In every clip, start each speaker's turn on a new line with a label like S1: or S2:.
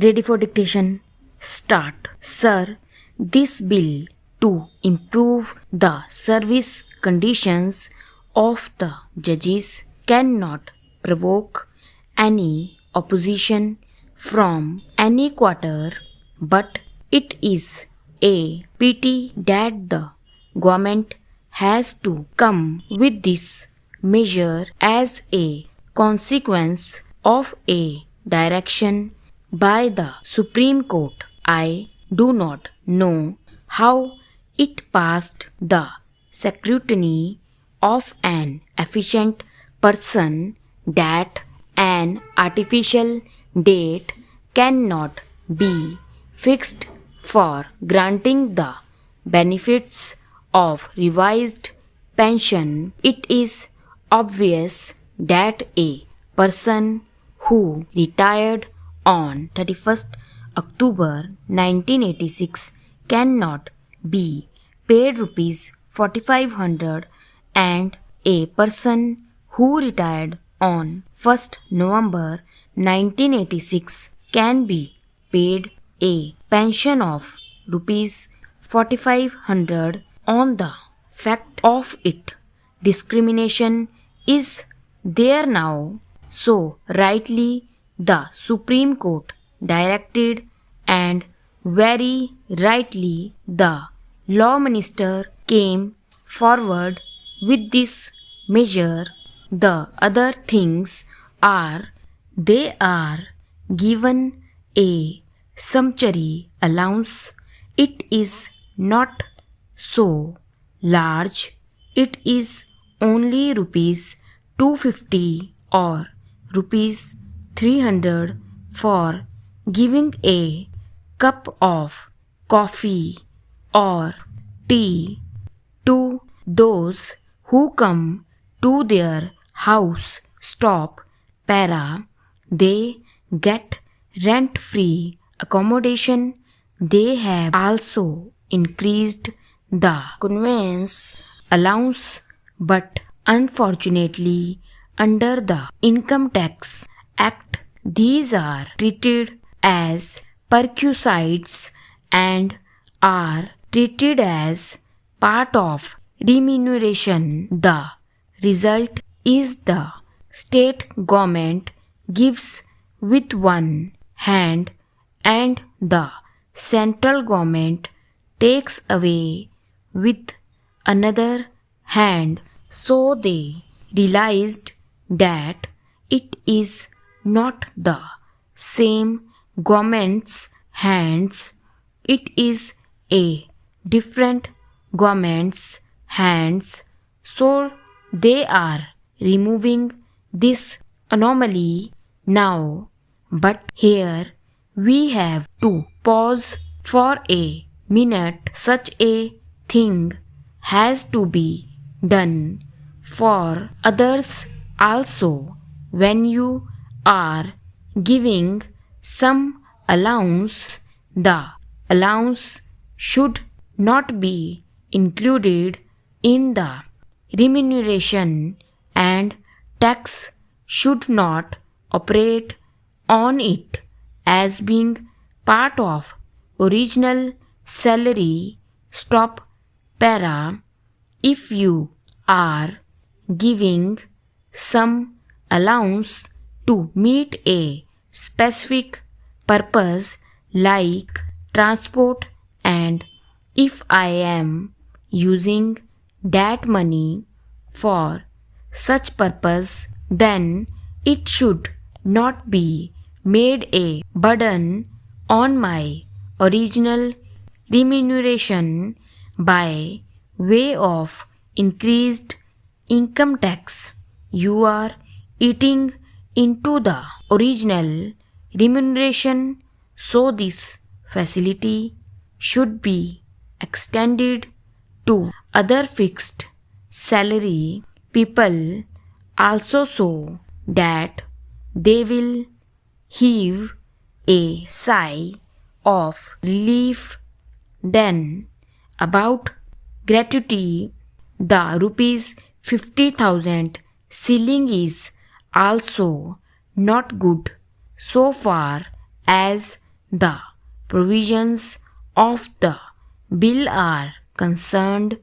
S1: Ready for dictation? Start. Sir, this bill to improve the service conditions of the judges cannot provoke any opposition from any quarter, but it is a pity that the government has to come with this measure as a consequence of a direction by the Supreme Court. I do not know how it passed the scrutiny of an efficient person that an artificial date cannot be fixed for granting the benefits of revised pension. It is obvious that a person who retired on 31st October 1986 cannot be paid rupees 4500 and a person who retired on 1st November 1986 can be paid a pension of rupees 4500 on the fact of it. Discrimination is there now, so rightly the Supreme Court directed, and very rightly the Law Minister came forward with this measure. The other things are they are given a sumptuary allowance. It is not so large. It is only rupees 250 or rupees 300 for giving a cup of coffee or tea to those who come to their house. Stop. Para. They get rent-free accommodation. They have also increased the conveyance allowance, but unfortunately under the Income Tax Act these are treated as perquisites and are treated as part of remuneration. The result is the state government gives with one hand and the central government takes away with another hand. So they realized that it is not the same government's hands, it is a different government's hands. So they are removing this anomaly now. But here we have to pause for a minute. Such a thing has to be done for others also. When you are giving some allowance, the allowance should not be included in the remuneration and tax should not operate on it as being part of original salary. Stop. Para. If you are giving some allowance to meet a specific purpose like transport, and if I am using that money for such purpose, then it should not be made a burden on my original remuneration by way of increased income tax. You are eating into the original remuneration, so this facility should be extended to other fixed salary people also, so that they will heave a sigh of relief. Then about gratuity, the rupees 50,000 ceiling is also not good so far as the provisions of the bill are concerned,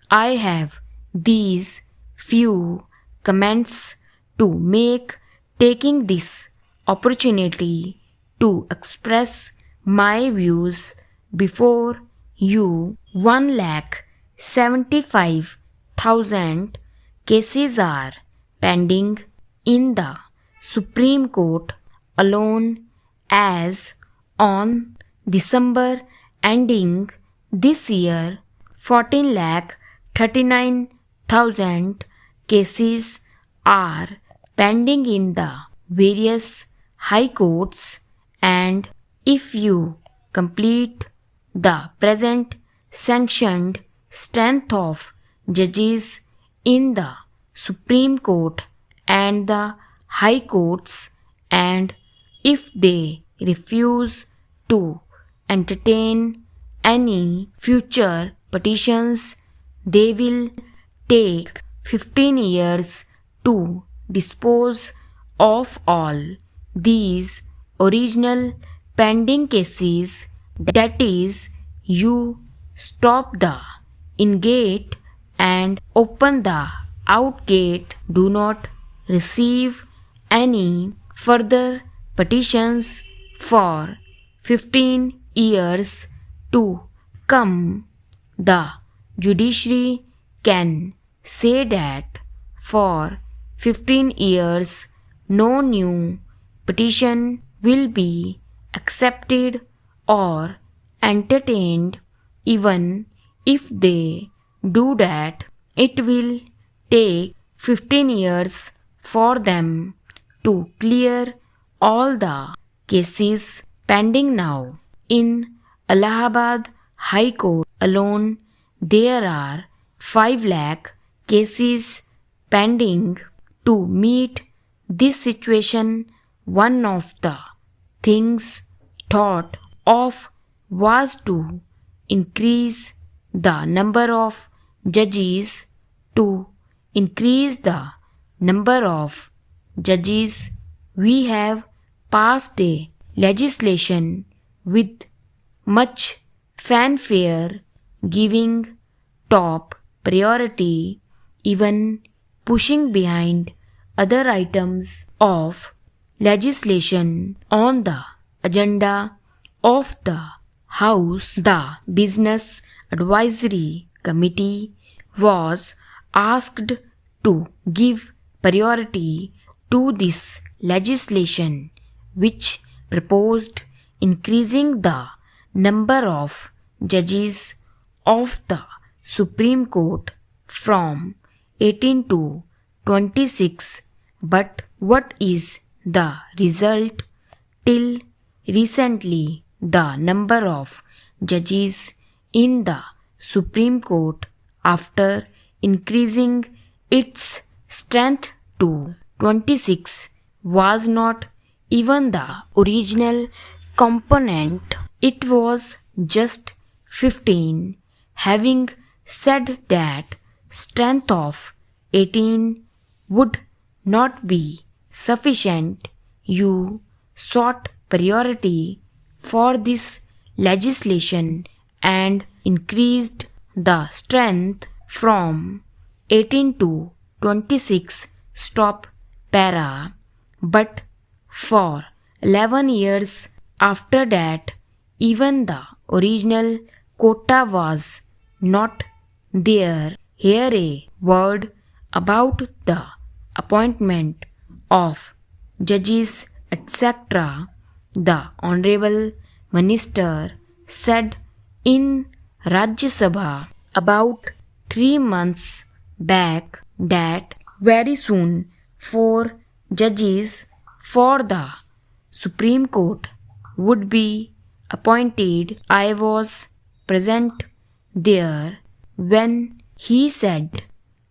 S1: I have these few comments to make, taking this opportunity to express my views before you. 1,75,000 cases are pending in the Supreme Court alone as on December ending this year. 14,39,000 cases are pending in the various high courts, and if you complete the present sanctioned strength of judges in the Supreme Court and the high courts, and if they refuse to entertain any future petitions, they will take 15 years to dispose of all these original pending cases. That is, you stop the in gate and open the out gate. Do not receive any further petitions for 15 years to come. The judiciary can say that for 15 years no new petition will be accepted or entertained. Even if they do that, it will take 15 years for them to clear all the cases pending now. In Allahabad High Court alone, there are 5 lakh cases pending. To meet this situation, one of the things thought of was to increase the number of judges. To increase the number of judges, we have passed a legislation with much fanfare, giving top priority, even pushing behind other items of legislation on the agenda of the House. The Business Advisory Committee was asked to give priority to this legislation, which proposed increasing the number of judges of the Supreme Court from 18 to 26. But what is the result? Till recently, the number of judges in the Supreme Court, after increasing its strength to 26, was not even the original component. It was just 15. Having said that, strength of 18 would not be sufficient, you sought priority for this legislation and increased the strength from 18 to 26. Stop para. But for 11 years after that, even the original quota was not there. Here a word about the appointment of judges, etc. The Honorable Minister said in Rajya Sabha about 3 months back that very soon 4 judges for the Supreme Court would be appointed. I was present there when he said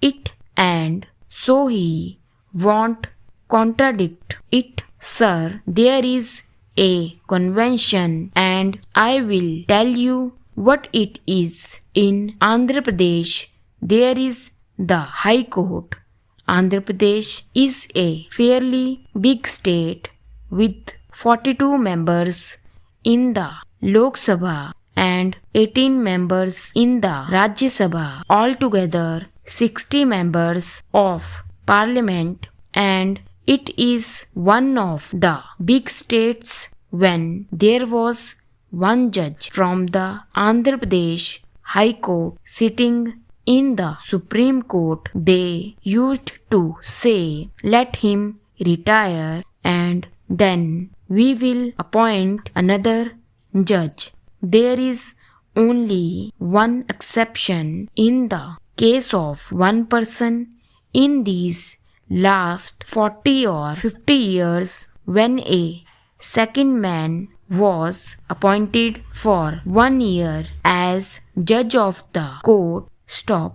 S1: it, and so he won't contradict it. Sir, there is a convention, and I will tell you what it is. In Andhra Pradesh, there is the High Court. Andhra Pradesh is a fairly big state with 42 members. in the Lok Sabha and 18 members in the Rajya Sabha, altogether 60 members of parliament, and it is one of the big states. When there was one judge from the Andhra Pradesh High Court sitting in the Supreme Court, they used to say, "Let him retire and then we will appoint another judge." There is only one exception in the case of one person in these last 40 or 50 years, when a second man was appointed for 1 year as judge of the court. Stop.